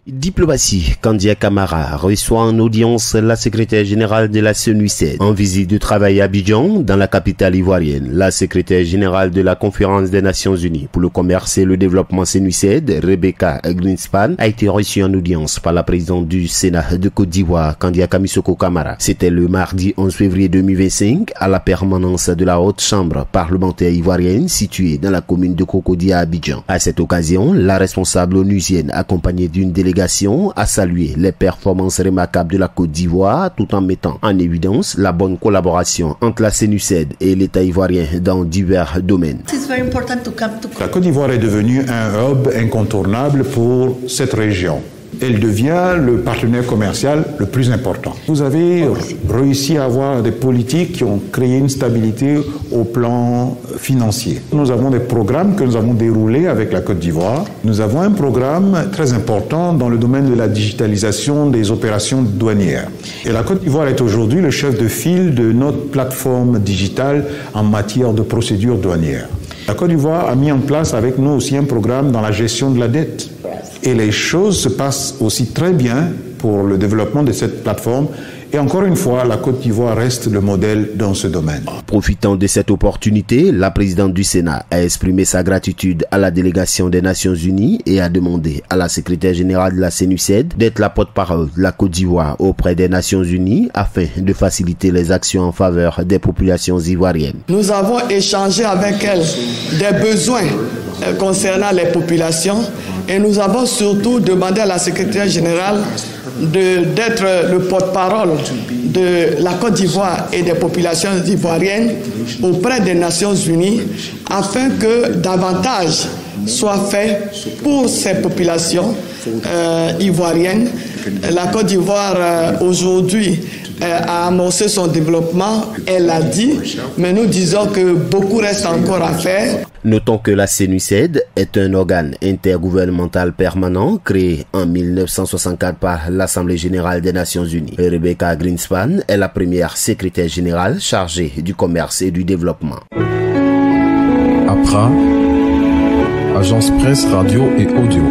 Diplomatie, Kandia Camara reçoit en audience la secrétaire générale de la SENUICED. En visite de travail à Abidjan, dans la capitale ivoirienne, la secrétaire générale de la Conférence des Nations Unies pour le commerce et le développement SENUICED, Rebecca Greenspan, a été reçue en audience par la présidente du Sénat de Côte d'Ivoire, Kandia Kamisoko Camara. C'était le mardi 11 février 2025 à la permanence de la Haute Chambre parlementaire ivoirienne située dans la commune de Cocody à Abidjan. À cette occasion, la responsable onusienne, accompagnée d'une délégation, a salué les performances remarquables de la Côte d'Ivoire tout en mettant en évidence la bonne collaboration entre la SENUICED et l'État ivoirien dans divers domaines. La Côte d'Ivoire est devenue un hub incontournable pour cette région. Elle devient le partenaire commercial le plus important. Vous avez réussi à avoir des politiques qui ont créé une stabilité au plan financier. Nous avons des programmes que nous avons déroulés avec la Côte d'Ivoire. Nous avons un programme très important dans le domaine de la digitalisation des opérations douanières. Et la Côte d'Ivoire est aujourd'hui le chef de file de notre plateforme digitale en matière de procédures douanières. La Côte d'Ivoire a mis en place avec nous aussi un programme dans la gestion de la dette. Et les choses se passent aussi très bien pour le développement de cette plateforme. Et encore une fois, la Côte d'Ivoire reste le modèle dans ce domaine. Profitant de cette opportunité, la présidente du Sénat a exprimé sa gratitude à la délégation des Nations Unies et a demandé à la secrétaire générale de la SENUICED d'être la porte-parole de la Côte d'Ivoire auprès des Nations Unies afin de faciliter les actions en faveur des populations ivoiriennes. Nous avons échangé avec elle des besoins concernant les populations et nous avons surtout demandé à la secrétaire générale d'être le porte-parole de la Côte d'Ivoire et des populations ivoiriennes auprès des Nations Unies afin que davantage soit fait pour ces populations ivoiriennes. La Côte d'Ivoire aujourd'hui a amorcé son développement, elle l'a dit, mais nous disons que beaucoup reste encore à faire. Notons que la SENUICED est un organe intergouvernemental permanent créé en 1964 par l'Assemblée générale des Nations Unies. Rebecca Greenspan est la première secrétaire générale chargée du commerce et du développement. APRA, Agence Presse Radio et Audio.